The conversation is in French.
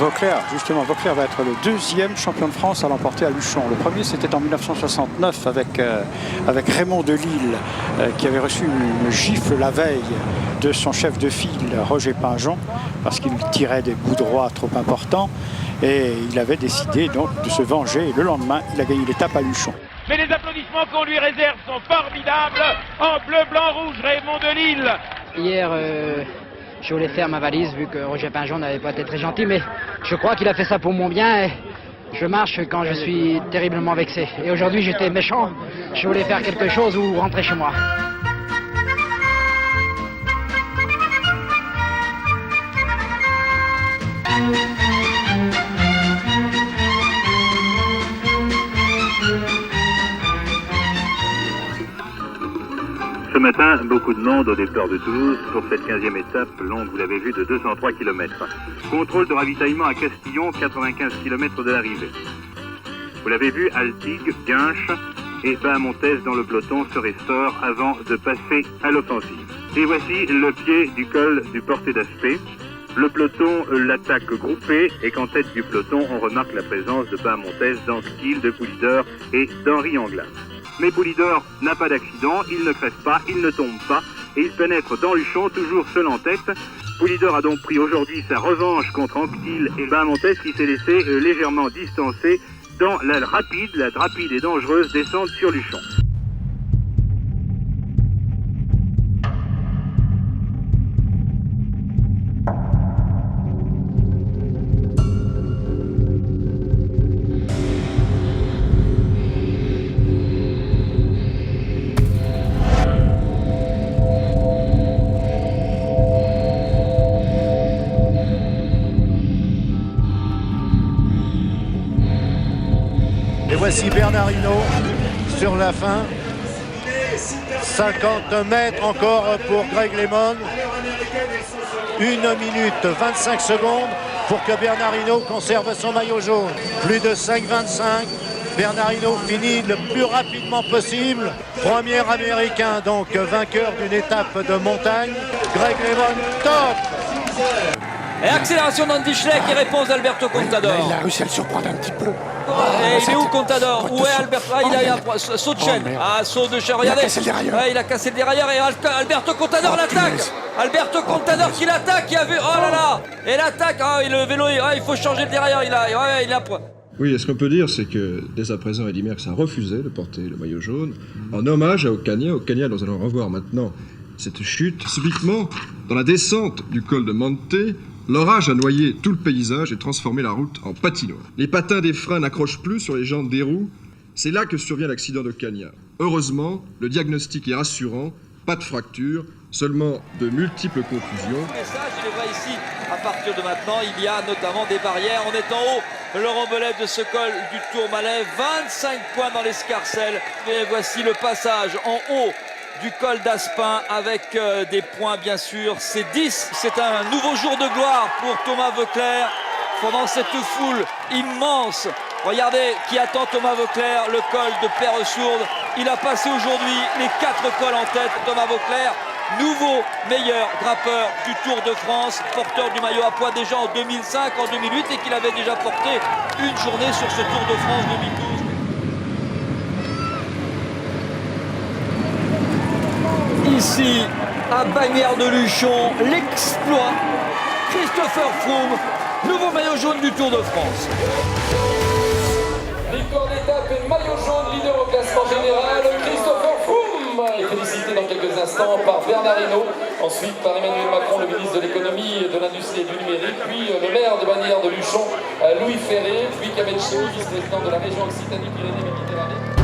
Vauclair, justement, Vauclair va être le deuxième champion de France à l'emporter à Luchon. Le premier, c'était en 1969 avec Raymond Delille, qui avait reçu une gifle la veille de son chef de file, Roger Pingeon, parce qu'il tirait des bouts droits trop importants. Et il avait décidé donc de se venger. Et le lendemain, il a gagné l'étape à Luchon. Mais les applaudissements qu'on lui réserve sont formidables. En bleu, blanc, rouge, Raymond Delille. Hier, je voulais faire ma valise vu que Roger Pingeon n'avait pas été très gentil, mais je crois qu'il a fait ça pour mon bien et je marche quand je suis terriblement vexé. Et aujourd'hui, j'étais méchant. Je voulais faire quelque chose ou rentrer chez moi. Ce matin, beaucoup de monde au départ de Toulouse pour cette 15e étape longue, vous l'avez vu, de 203 km. Contrôle de ravitaillement à Castillon, 95 km de l'arrivée. Vous l'avez vu, Altig, Guinche et Bahamontès dans le peloton se restaurent avant de passer à l'offensive. Et voici le pied du col du Porté d'Aspet. Le peloton l'attaque groupée et qu'en tête du peloton, on remarque la présence de Bahamontès, d'Anquetil, de Poulidor et d'Henri Anglade. Mais Poulidor n'a pas d'accident, il ne crève pas, il ne tombe pas et il pénètre dans Luchon, toujours seul en tête. Poulidor a donc pris aujourd'hui sa revanche contre Anquetil et Bahamontès qui s'est laissé légèrement distancer dans la rapide et dangereuse descente sur Luchon. Et voici Bernard Hinault sur la fin. 50 mètres encore pour Greg LeMond. 1 minute 25 secondes pour que Bernard Hinault conserve son maillot jaune. Plus de 5,25. Bernard Hinault finit le plus rapidement possible. Premier américain, donc vainqueur d'une étape de montagne. Greg LeMond, top! Et accélération d'Andy Schleck et réponse d'Alberto Contador. Il a réussi à le surprendre un petit peu. Et il est où Contador? Où est Alberto? Ah, il a un saut de chaîne. Saut de chaîne, regardez. Il a cassé le dérailleur et Alberto Contador l'attaque. Alberto Contador qui l'attaque, qui a vu. Oh là là. Et l'attaque, et le vélo, il faut changer le dérailleur. Il a. Oui, et ce qu'on peut dire, c'est que dès à présent, Eddy Merckx a refusé de porter le maillot jaune en hommage à Ocaña. Ocaña, nous allons revoir maintenant cette chute. Subitement, dans la descente du col de Monte, l'orage a noyé tout le paysage et transformé la route en patinoire. Les patins des freins n'accrochent plus sur les jantes des roues. C'est là que survient l'accident d'Ocaña. Heureusement, le diagnostic est rassurant. Pas de fracture, seulement de multiples contusions. Je les vois ici. À partir de maintenant, il y a notamment des barrières. On est en haut. Laurent Belève de ce col du Tourmalet. 25 points dans l'escarcelle. Et voici le passage en haut du col d'Aspin avec des points bien sûr, c'est 10. C'est un nouveau jour de gloire pour Thomas Voeckler pendant cette foule immense. Regardez qui attend Thomas Voeckler, le col de Perresourde. Il a passé aujourd'hui les 4 cols en tête. Thomas Voeckler, nouveau meilleur grimpeur du Tour de France, porteur du maillot à poids déjà en 2005, en 2008 et qu'il avait déjà porté une journée sur ce Tour de France 2012. Ici, à Bagnères de Luchon, l'exploit, Christopher Froome, nouveau maillot jaune du Tour de France. Victoire d'étape et maillot jaune, leader au classement général, Christopher Froome est félicité dans quelques instants par Bernard Hinault, ensuite par Emmanuel Macron, le ministre de l'économie, de l'industrie et du numérique, puis le maire de Bagnères de Luchon, Louis Ferré, puis Kamel Chémy, vice-président de la région Occitanie-Pyrénées-Méditerranée.